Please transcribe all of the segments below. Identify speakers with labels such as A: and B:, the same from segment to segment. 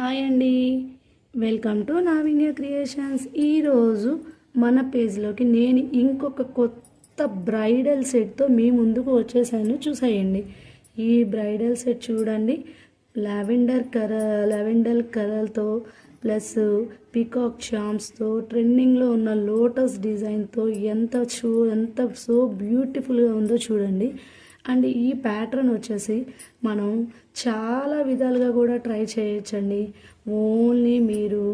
A: Hi అండి, welcome to నావిన్య creations. ఈరోజు మన పేజ్లోకి నేను ఇంకొక కొత్త బ్రైడల్ సెట్తో మీ ముందుకు వచ్చేసాను. చూసేయండి, ఈ బ్రైడల్ సెట్ చూడండి. లావెండర్ కలర్తో ప్లస్ పీకాక్ చామ్స్తో ట్రెండింగ్లో ఉన్న లోటస్ డిజైన్తో ఎంత సో బ్యూటిఫుల్గా ఉందో చూడండి. అండ్ ఈ ప్యాటర్న్ వచ్చేసి మనం చాలా విధాలుగా కూడా ట్రై చేయొచ్చండి. ఓన్లీ మీరు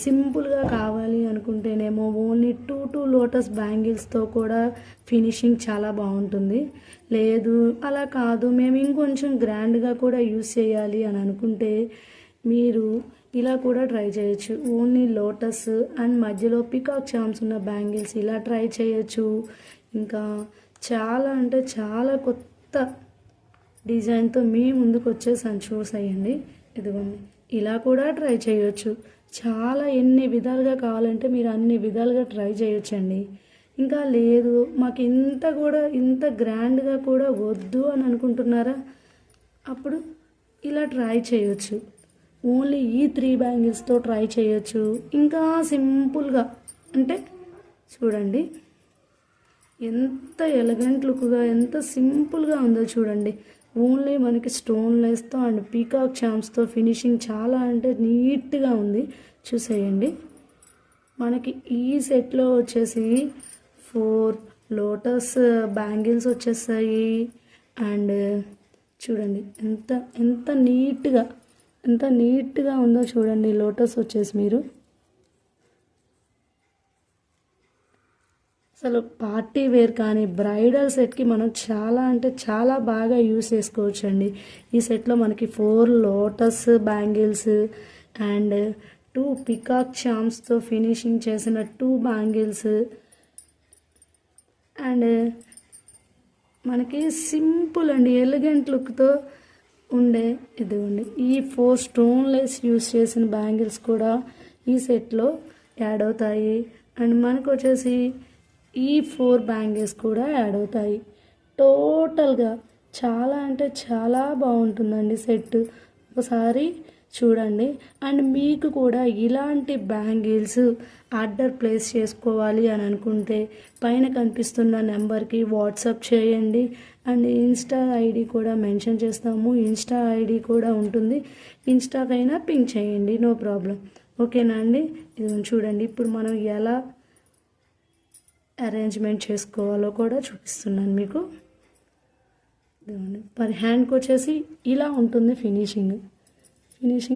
A: సింపుల్గా కావాలి అనుకుంటేనేమో ఓన్లీ టూ లోటస్ బ్యాంగిల్స్తో కూడా ఫినిషింగ్ చాలా బాగుంటుంది. లేదు అలా కాదు, మేము ఇంకొంచెం గ్రాండ్గా కూడా యూస్ చేయాలి అని అనుకుంటే మీరు ఇలా కూడా ట్రై చేయొచ్చు. ఓన్లీ లోటస్ అండ్ మధ్యలో పికాక్ చామ్స్ ఉన్న బ్యాంగిల్స్ ఇలా ట్రై చేయొచ్చు. ఇంకా చాలా అంటే చాలా కొత్త డిజైన్తో మీ ముందుకు వచ్చేసాను. చూసేయండి, ఇదిగోండి, ఇలా కూడా ట్రై చేయొచ్చు. చాలా ఎన్ని విధాలుగా కావాలంటే మీరు అన్ని విధాలుగా ట్రై చేయొచ్చండి. ఇంకా లేదు మాకు ఇంత గ్రాండ్గా కూడా వద్దు అని అనుకుంటున్నారా, అప్పుడు ఇలా ట్రై చేయొచ్చు. ఓన్లీ ఈ 3 బ్యాంగిల్స్తో ట్రై చేయొచ్చు. ఇంకా సింపుల్గా అంటే చూడండి ఎంత ఎలగెంట్ లుక్గా ఎంత సింపుల్గా ఉందో చూడండి. ఓన్లీ మనకి స్టోన్ లెస్తో అండ్ పీకాక్ చామ్స్తో ఫినిషింగ్ చాలా అంటే నీట్గా ఉంది. చూసేయండి, మనకి ఈ సెట్లో వచ్చేసి 4 లోటస్ బ్యాంగిల్స్ వచ్చేస్తాయి. అండ్ చూడండి ఎంత నీట్గా ఉందో చూడండి. లోటస్ వచ్చేసి మీరు అసలు పార్టీ వేర్ కానీ బ్రైడల్ సెట్కి మనం చాలా అంటే చాలా బాగా యూస్ చేసుకోవచ్చండి. ఈ సెట్లో మనకి 4 లోటస్ బ్యాంగిల్స్ అండ్ 2 పికాక్ చామ్స్తో ఫినిషింగ్ చేసిన 2 బ్యాంగిల్స్ అండ్ మనకి సింపుల్ అండ్ ఎలిగెంట్ లుక్తో ఉండే ఇదిగోండి ఈ 4 స్టోన్లెస్ యూస్ చేసిన బ్యాంగిల్స్ కూడా ఈ సెట్లో యాడ్ అవుతాయి. అండ్ మనకు వచ్చేసి ఈ 4 బ్యాంగిల్స్ కూడా యాడ్ అవుతాయి. టోటల్గా చాలా అంటే చాలా బాగుంటుందండి సెట్. ఒకసారి చూడండి. అండ్ మీకు కూడా ఇలాంటి బ్యాంగిల్స్ ఆర్డర్ ప్లేస్ చేసుకోవాలి అని అనుకుంటే పైన కనిపిస్తున్న నెంబర్కి వాట్సాప్ చేయండి. అండ్ ఇన్స్టా ఐడి కూడా మెన్షన్ చేస్తాము. ఇన్స్టా ఐడి కూడా ఉంటుంది, ఇన్స్టాకైనా పింక్ చేయండి, నో ప్రాబ్లం. ఓకేనా అండి. ఇది చూడండి, ఇప్పుడు మనం ఎలా అరేంజ్మెంట్ చేసుకోవాలో కూడా చూపిస్తున్నాను మీకు. పర్ హ్యాండ్కి వచ్చేసి ఇలా ఉంటుంది ఫినిషింగ్.